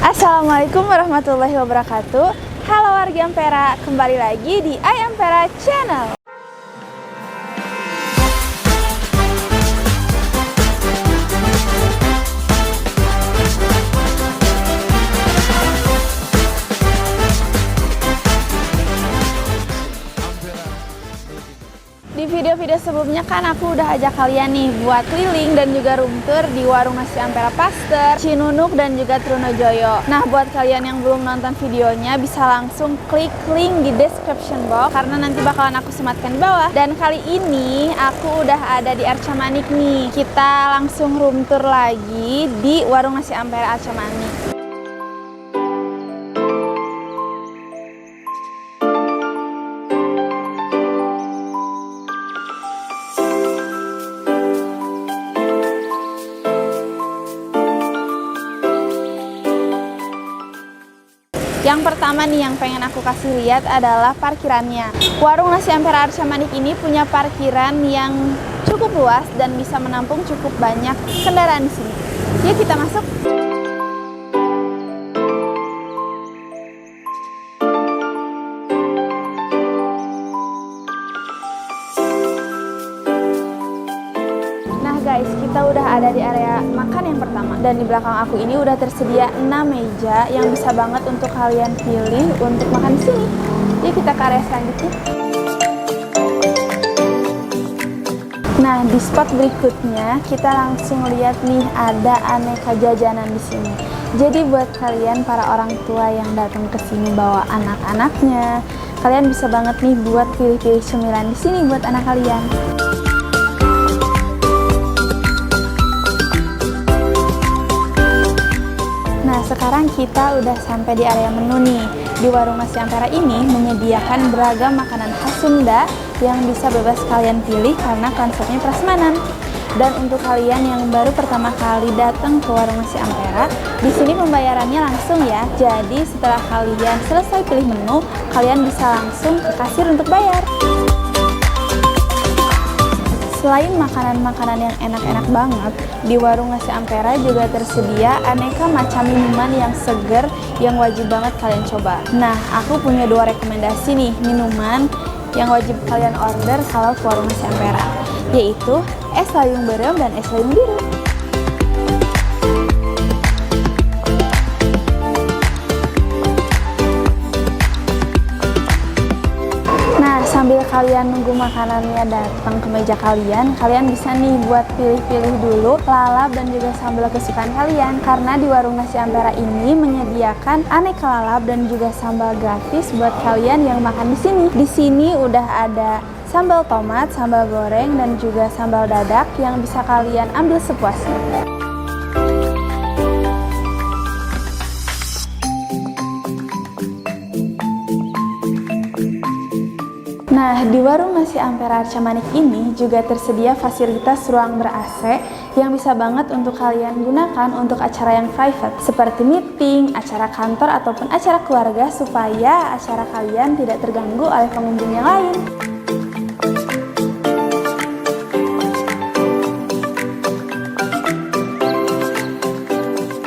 Assalamualaikum warahmatullahi wabarakatuh. Halo warga Ampera, kembali lagi di Ampera Channel. Di video-video sebelumnya kan aku udah ajak kalian nih buat keliling dan juga room tour di warung nasi Ampera Pasteur, Cinunuk dan juga Trunojoyo. Nah, buat kalian yang belum nonton videonya bisa langsung klik link di description box karena nanti bakalan aku sematkan di bawah. Dan kali ini aku udah ada di Arca Manik nih. Kita langsung room tour lagi di warung nasi Ampera Arca Manik. Yang pertama nih yang pengen aku kasih lihat adalah parkirannya. Warung nasi Ampera Arca Manik ini punya parkiran yang cukup luas dan bisa menampung cukup banyak kendaraan di sini. Yuk kita masuk. Guys, kita udah ada di area makan yang pertama dan di belakang aku ini udah tersedia 6 meja yang bisa banget untuk kalian pilih untuk makan di sini. Yuk kita ke area selanjutnya. Nah, di spot berikutnya kita langsung lihat nih ada aneka jajanan di sini. Jadi buat kalian para orang tua yang datang ke sini bawa anak-anaknya, kalian bisa banget nih buat pilih-pilih cemilan di sini buat anak kalian. Nah, sekarang kita udah sampai di area menu nih. Di warung nasi Ampera ini menyediakan beragam makanan khas Sunda yang bisa bebas kalian pilih karena konsepnya prasmanan. Dan untuk kalian yang baru pertama kali datang ke warung nasi Ampera, di sini pembayarannya langsung ya. Jadi setelah kalian selesai pilih menu, kalian bisa langsung ke kasir untuk bayar. Selain makanan-makanan yang enak-enak banget, di warung nasi Ampera juga tersedia aneka macam minuman yang seger yang wajib banget kalian coba. Nah, aku punya 2 rekomendasi nih minuman yang wajib kalian order kalau ke warung nasi Ampera, yaitu es layung berem dan es layung biru. Sambil kalian nunggu makanannya datang ke meja kalian, kalian bisa nih buat pilih-pilih dulu lalap dan juga sambal kesukaan kalian. Karena di warung nasi Ampera ini menyediakan aneka lalap dan juga sambal gratis buat kalian yang makan di sini. Di sini udah ada sambal tomat, sambal goreng, dan juga sambal dadak yang bisa kalian ambil sepuasnya. Nah, di warung nasi Ampera Arca Manik ini juga tersedia fasilitas ruang ber-AC yang bisa banget untuk kalian gunakan untuk acara yang private seperti meeting, acara kantor, ataupun acara keluarga supaya acara kalian tidak terganggu oleh pengunjung yang lain.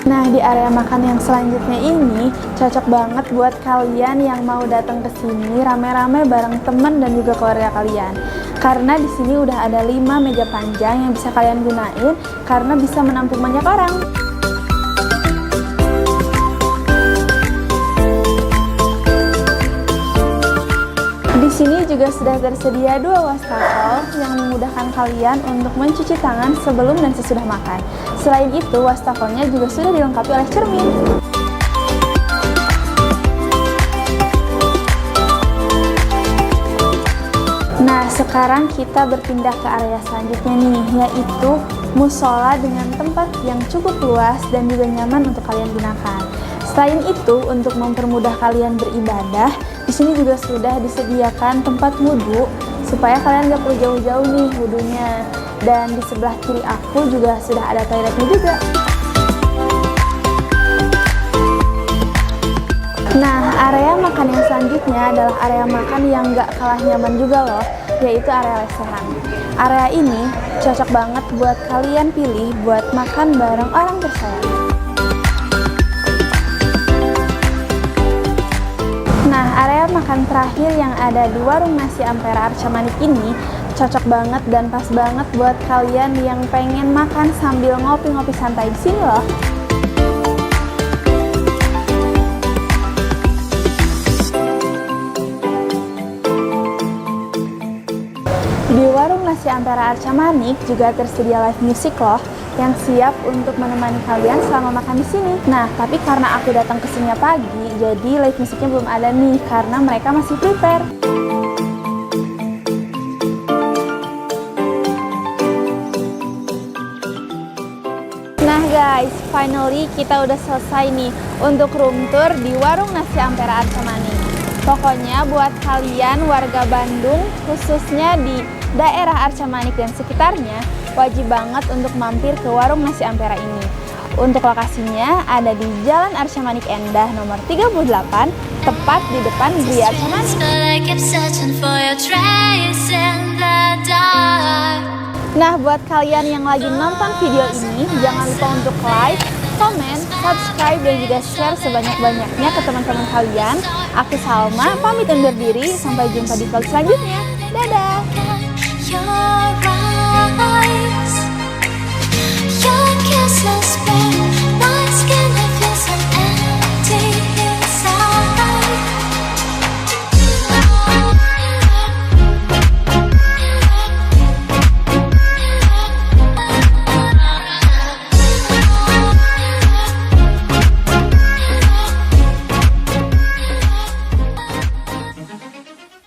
Nah, di area makan yang selanjutnya ini cocok banget buat kalian yang mau datang ke sini rame-rame bareng teman dan juga keluarga kalian. Karena di sini udah ada 5 meja panjang yang bisa kalian gunain karena bisa menampung banyak orang. Di sini juga sudah tersedia 2 wastafel yang memudahkan kalian untuk mencuci tangan sebelum dan sesudah makan. Selain itu, wastafelnya juga sudah dilengkapi oleh cermin. Nah, sekarang kita berpindah ke area selanjutnya nih, yaitu musola dengan tempat yang cukup luas dan juga nyaman untuk kalian gunakan. Selain itu, untuk mempermudah kalian beribadah, di sini juga sudah disediakan tempat wudhu supaya kalian gak perlu jauh-jauh nih wudhunya. Dan di sebelah kiri aku juga sudah ada toiletnya juga. Nah, area makan yang selanjutnya adalah area makan yang gak kalah nyaman juga loh, yaitu area lesehan. Area ini cocok banget buat kalian pilih buat makan bareng orang tersayang. makan terakhir yang ada di warung nasi Ampera Arca Manik ini cocok banget dan pas banget buat kalian yang pengen makan sambil ngopi-ngopi santai di sini loh. Di warung nasi Ampera Arca Manik juga tersedia live music loh yang siap untuk menemani kalian selama makan di sini. Nah, tapi karena aku datang ke sini pagi, jadi live musiknya belum ada nih karena mereka masih prepare. Nah guys, finally kita udah selesai nih untuk room tour di warung nasi Ampera Arca Manik. Pokoknya buat kalian warga Bandung, khususnya di daerah Arca Manik dan sekitarnya, wajib banget untuk mampir ke warung nasi Ampera ini. Untuk lokasinya ada di Jalan Arca Manik Endah nomor 38, tepat di depan Gri Arca Manik. Nah, buat kalian yang lagi nonton video ini, jangan lupa untuk like, komen, subscribe, dan juga share sebanyak-banyaknya ke teman-teman kalian. Aku Salma, pamit undur diri. Sampai jumpa di vlog selanjutnya. Dadah!